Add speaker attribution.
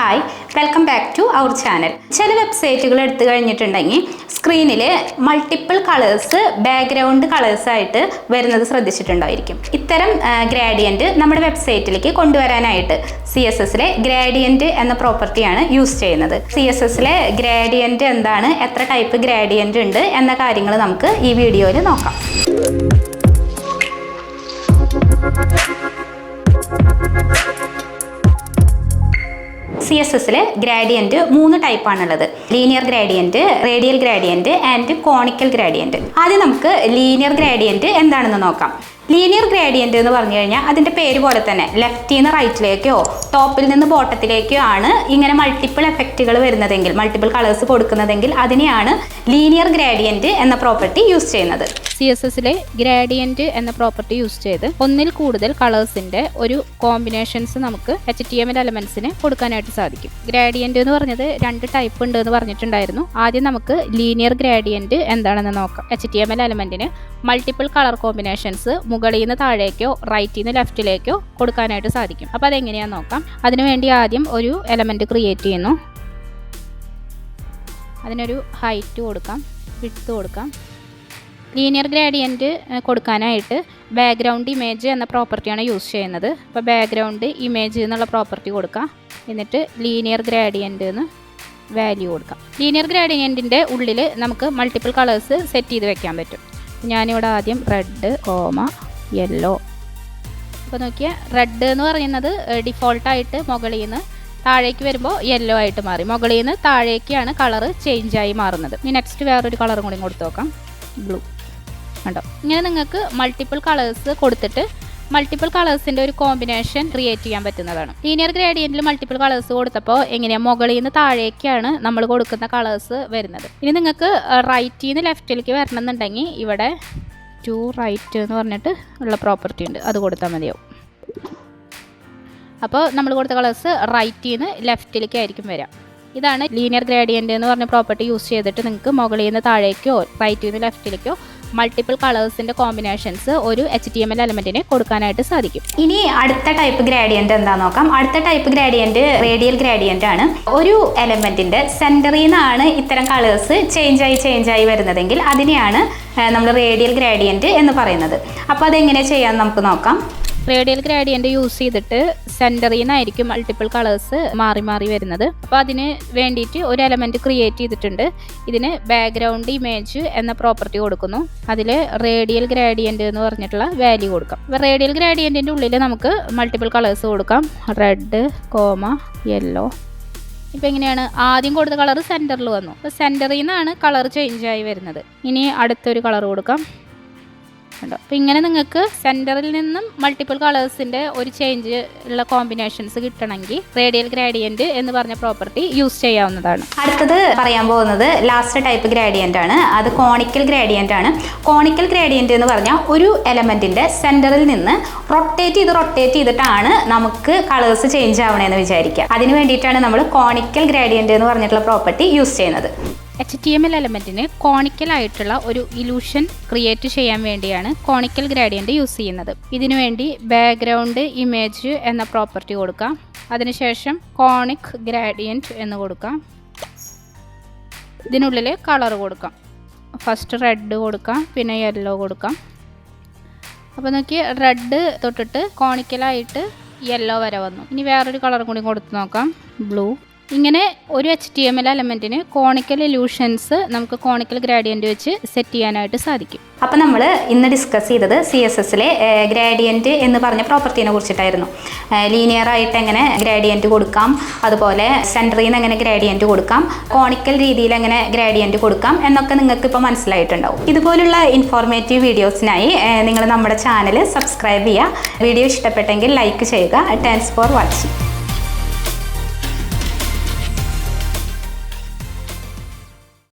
Speaker 1: Hi, welcome back to our channel. ചില വെബ്സൈറ്റുകൾ എടുത്തു കഴിഞ്ഞിട്ടുണ്ടെങ്കിൽ സ്ക്രീനിൽ മൾട്ടിപ്പിൾ കളേഴ്സ് ബാക്ക്ഗ്രൗണ്ട് കളേഴ്സായിട്ട് വരുന്നത് ശ്രദ്ധിച്ചിട്ടുണ്ടായിരിക്കും. ഇത്തരം ഗ്രാഡിയൻറ്റ് നമ്മുടെ വെബ്സൈറ്റിലേക്ക് കൊണ്ടുവരാനായിട്ട് CSSലെ ഗ്രാഡിയൻറ്റ് എന്ന പ്രോപ്പർട്ടിയാണ് യൂസ് ചെയ്യുന്നത്. CSSലെ ഗ്രാഡിയൻറ്റ് എന്താണ്, എത്ര ടൈപ്പ് ഗ്രാഡിയൻറ്റ് ഉണ്ട് എന്ന കാര്യങ്ങൾ നമുക്ക് ഈ വീഡിയോയിൽ നോക്കാം. CSSലെ ഗ്രാഡിയൻറ്റ് 3 ടൈപ്പാണുള്ളത്. Linear gradient, radial gradient and conical gradient. ആദ്യം നമുക്ക് ലീനിയർ ഗ്രാഡിയൻറ്റ് എന്താണെന്ന് നോക്കാം. ലീനിയർ ഗ്രാഡിയൻറ്റ് എന്ന് പറഞ്ഞു കഴിഞ്ഞാൽ അതിൻ്റെ പേര് പോലെ തന്നെ ലെഫ്റ്റിൽ നിന്ന് റൈറ്റിലേക്കോ ടോപ്പിൽ നിന്ന് ബോട്ടത്തിലേക്കോ ആണ് ഇങ്ങനെ മൾട്ടിപ്പിൾ എഫക്റ്റുകൾ വരുന്നതെങ്കിൽ, മൾട്ടിപ്പിൾ കളേഴ്സ് കൊടുക്കുന്നതെങ്കിൽ അതിനെയാണ് ലീനിയർ ഗ്രാഡിയൻറ്റ് എന്ന പ്രോപ്പർട്ടി യൂസ് ചെയ്യുന്നത്.
Speaker 2: CSSലെ ഗ്രാഡിയൻറ്റ് എന്ന പ്രോപ്പർട്ടി യൂസ് ചെയ്ത് ഒന്നിൽ കൂടുതൽ കളേഴ്സിൻ്റെ ഒരു കോമ്പിനേഷൻസ് നമുക്ക് HTML എലമെൻസിന് കൊടുക്കാനായിട്ട് സാധിക്കും. ഗ്രാഡിയൻറ്റ് എന്ന് പറഞ്ഞത് 2 ടൈപ്പ് ഉണ്ട് എന്ന് പറഞ്ഞിട്ടുണ്ടായിരുന്നു. ആദ്യം നമുക്ക് ലീനിയർ ഗ്രാഡിയൻറ്റ് എന്താണെന്ന് നോക്കാം. HTML എലമെൻറ്റിന് മൾട്ടിപ്പിൾ കളർ കോമ്പിനേഷൻസ് മുകളിൽ നിന്ന് താഴേക്കോ റൈറ്റിൽ നിന്ന് ലെഫ്റ്റിലേക്കോ കൊടുക്കാനായിട്ട് സാധിക്കും. അപ്പോൾ അതെങ്ങനെയാണെന്ന് നോക്കാം. അതിനുവേണ്ടി ആദ്യം ഒരു എലമെൻറ്റ് ക്രിയേറ്റ് ചെയ്യുന്നു. അതിനൊരു ഹൈറ്റ് കൊടുക്കാം, വിഡ്ത്ത് കൊടുക്കാം. ലീനിയർ ഗ്രാഡിയൻറ്റ് കൊടുക്കാനായിട്ട് ബാക്ക്ഗ്രൗണ്ട് ഇമേജ് എന്ന പ്രോപ്പർട്ടിയാണ് യൂസ് ചെയ്യുന്നത്. അപ്പോൾ ബാക്ക്ഗ്രൗണ്ട് ഇമേജ് എന്നുള്ള പ്രോപ്പർട്ടി കൊടുക്കാം. എന്നിട്ട് ലീനിയർ ഗ്രാഡിയൻറ്റ് എന്ന് വാല്യൂ കൊടുക്കാം. ലീനിയർ ഗ്രാഡിയൻറ്റിൻ്റെ ഉള്ളിൽ നമുക്ക് മൾട്ടിപ്പിൾ കളേഴ്സ് സെറ്റ് ചെയ്ത് വെക്കാൻ പറ്റും. ഞാനിവിടെ ആദ്യം റെഡ്, യെല്ലോ. അപ്പോൾ നോക്കിയാൽ റെഡ് എന്ന് പറയുന്നത് ഡിഫോൾട്ടായിട്ട് മുകളിൽ നിന്ന് താഴേക്ക് വരുമ്പോൾ യെല്ലോ ആയിട്ട് മാറി. മുകളിൽ നിന്ന് താഴേക്കാണ് കളറ് ചേഞ്ചായി മാറുന്നത്. ഇനി നെക്സ്റ്റ് വേറൊരു കളറും കൂടി കൊടുത്തു നോക്കാം, ബ്ലൂ. കണ്ടോ? ഇങ്ങനെ നിങ്ങൾക്ക് മൾട്ടിപ്പിൾ കളേഴ്സ് കൊടുത്തിട്ട് മൾട്ടിപ്പിൾ കളേഴ്സിൻ്റെ ഒരു കോമ്പിനേഷൻ ക്രിയേറ്റ് ചെയ്യാൻ പറ്റുന്നതാണ്. ലീനിയർ ഗ്രാഡിയൻറ്റിൽ മൾട്ടിപ്പിൾ കളേഴ്സ് കൊടുത്തപ്പോൾ എങ്ങനെയാണ് മുകളിൽ നിന്ന് താഴേക്കാണ് നമ്മൾ കൊടുക്കുന്ന കളേഴ്സ് വരുന്നത്. ഇനി നിങ്ങൾക്ക് റൈറ്റിൽ നിന്ന് ലെഫ്റ്റിലേക്ക് വരണമെന്നുണ്ടെങ്കിൽ ഇവിടെ ടു റൈറ്റ് എന്ന് പറഞ്ഞിട്ട് ഉള്ള പ്രോപ്പർട്ടി ഉണ്ട്, അത് കൊടുത്താൽ മതിയാവും. അപ്പോൾ നമ്മൾ കൊടുത്ത കളേഴ്സ് റൈറ്റിൽ നിന്ന് ലെഫ്റ്റിലേക്ക് ആയിരിക്കും വരിക. ഇതാണ് ലീനിയർ ഗ്രാഡിയൻറ്റ് എന്ന് പറഞ്ഞ പ്രോപ്പർട്ടി യൂസ് ചെയ്തിട്ട് നിങ്ങൾക്ക് മുകളിൽ നിന്ന് താഴേക്കോ റൈറ്റിൽ നിന്ന് ലെഫ്റ്റിലേക്കോ മൾട്ടിപ്പിൾ കളേഴ്സിൻ്റെ കോമ്പിനേഷൻസ് ഒരു HTML എലമെൻറ്റിന് കൊടുക്കാനായിട്ട് സാധിക്കും.
Speaker 1: ഇനി അടുത്ത ടൈപ്പ് ഗ്രാഡിയൻറ്റ് എന്താണെന്ന് നോക്കാം. അടുത്ത ടൈപ്പ് ഗ്രാഡിയൻറ്റ് റേഡിയൽ ഗ്രാഡിയൻ്റ് ആണ്. ഒരു എലമെൻറ്റിൻ്റെ സെൻറ്ററിൽ നിന്നാണ് ഇത്തരം കളേഴ്സ് ചേഞ്ചായി വരുന്നതെങ്കിൽ അതിനെയാണ് നമ്മൾ റേഡിയൽ ഗ്രാഡിയൻറ്റ് എന്ന് പറയുന്നത്. അപ്പോൾ അതെങ്ങനെ ചെയ്യാമെന്ന് നമുക്ക് നോക്കാം.
Speaker 2: റേഡിയൽ ഗ്രാഡിയൻറ്റ് യൂസ് ചെയ്തിട്ട് സെൻറ്ററിൽ നിന്നായിരിക്കും മൾട്ടിപ്പിൾ കളേഴ്സ് മാറി വരുന്നത്. അപ്പോൾ അതിന് വേണ്ടിയിട്ട് ഒരു എലമെൻറ്റ് ക്രിയേറ്റ് ചെയ്തിട്ടുണ്ട്. ഇതിന് ബാക്ക്ഗ്രൗണ്ട് ഇമേജ് എന്ന പ്രോപ്പർട്ടി കൊടുക്കുന്നു. അതിൽ റേഡിയൽ ഗ്രാഡിയൻറ്റ് എന്ന് പറഞ്ഞിട്ടുള്ള വാല്യൂ കൊടുക്കാം. അപ്പോൾ റേഡിയൽ ഗ്രാഡിയൻറ്റിൻ്റെ ഉള്ളിൽ നമുക്ക് മൾട്ടിപ്പിൾ കളേഴ്സ് കൊടുക്കാം, റെഡ്, യെല്ലോ. ഇപ്പോൾ എങ്ങനെയാണ്, ആദ്യം കൊടുത്ത കളർ സെൻറ്ററിൽ വന്നു. അപ്പോൾ സെൻറ്ററിൽ നിന്നാണ് കളർ ചേഞ്ചായി വരുന്നത്. ഇനി അടുത്തൊരു കളർ കൊടുക്കാം. ഉണ്ടോ? അപ്പോൾ ഇങ്ങനെ നിങ്ങൾക്ക് സെൻറ്ററിൽ നിന്നും മൾട്ടിപ്പിൾ കളേഴ്സിൻ്റെ ഒരു ചേഞ്ച് ഉള്ള കോമ്പിനേഷൻസ് കിട്ടണമെങ്കിൽ റേഡിയൽ ഗ്രാഡിയൻറ്റ് എന്ന് പറഞ്ഞ പ്രോപ്പർട്ടി യൂസ് ചെയ്യാവുന്നതാണ്.
Speaker 1: അടുത്തത് പറയാൻ പോകുന്നത് ലാസ്റ്റ് ടൈപ്പ് ഗ്രാഡിയൻ്റ് ആണ്. അത് കോണിക്കൽ ഗ്രാഡിയൻ്റ് ആണ്. കോണിക്കൽ ഗ്രാഡിയൻറ്റ് എന്ന് പറഞ്ഞാൽ ഒരു എലമെൻറ്റിൻ്റെ സെൻറ്ററിൽ നിന്ന് റൊട്ടേറ്റ് ചെയ്തിട്ടാണ് നമുക്ക് കളേഴ്സ് ചേഞ്ച് ആവണമെന്ന് വിചാരിക്കുക. അതിന് വേണ്ടിയിട്ടാണ് നമ്മൾ കോണിക്കൽ ഗ്രാഡിയൻറ്റ് എന്ന് പറഞ്ഞിട്ടുള്ള പ്രോപ്പർട്ടി യൂസ് ചെയ്യുന്നത്.
Speaker 2: HTML എലമെൻറ്റിന് കോണിക്കലായിട്ടുള്ള ഒരു ഇലൂഷൻ ക്രിയേറ്റ് ചെയ്യാൻ വേണ്ടിയാണ് കോണിക്കൽ ഗ്രാഡിയൻറ്റ് യൂസ് ചെയ്യുന്നത്. ഇതിനുവേണ്ടി ബാക്ക്ഗ്രൗണ്ട് ഇമേജ് എന്ന പ്രോപ്പർട്ടി കൊടുക്കാം. അതിനുശേഷം കോണിക് ഗ്രാഡിയൻറ്റ് എന്ന് കൊടുക്കാം. ഇതിനുള്ളിൽ കളർ കൊടുക്കാം. ഫസ്റ്റ് റെഡ് കൊടുക്കാം, പിന്നെ യെല്ലോ കൊടുക്കാം. അപ്പോൾ നോക്കി, റെഡ് തൊട്ടിട്ട് കോണിക്കലായിട്ട് യെല്ലോ വരെ വന്നു. ഇനി വേറൊരു കളർ കൂടി കൊടുത്ത് നോക്കാം, ബ്ലൂ. ഇങ്ങനെ ഒരു HTML എലമെൻറ്റിന് കോണിക്കൽ ഇലൂഷൻസ് നമുക്ക് കോണിക്കൽ ഗ്രാഡിയൻറ്റ് വെച്ച് സെറ്റ് ചെയ്യാനായിട്ട് സാധിക്കും.
Speaker 1: അപ്പോൾ നമ്മൾ ഇന്ന് ഡിസ്കസ് ചെയ്തത് CSSലെ ഗ്രാഡിയൻറ്റ് എന്ന് പറഞ്ഞ പ്രോപ്പർട്ടീനെ കുറിച്ചിട്ടായിരുന്നു. ലീനിയർ ആയിട്ട് എങ്ങനെ ഗ്രാഡിയൻറ്റ് കൊടുക്കാം, അതുപോലെ സെൻറ്ററിൽ നിന്ന് എങ്ങനെ ഗ്രാഡിയൻറ്റ് കൊടുക്കാം, കോണിക്കൽ രീതിയിൽ എങ്ങനെ ഗ്രാഡിയൻറ്റ് കൊടുക്കാം എന്നൊക്കെ നിങ്ങൾക്ക് ഇപ്പോൾ മനസ്സിലായിട്ടുണ്ടാവും. ഇതുപോലുള്ള ഇൻഫോർമേറ്റീവ് വീഡിയോസിനായി നിങ്ങൾ നമ്മുടെ ചാനൽ സബ്സ്ക്രൈബ് ചെയ്യുക. വീഡിയോ ഇഷ്ടപ്പെട്ടെങ്കിൽ ലൈക്ക് ചെയ്യുക. Thanks for watching.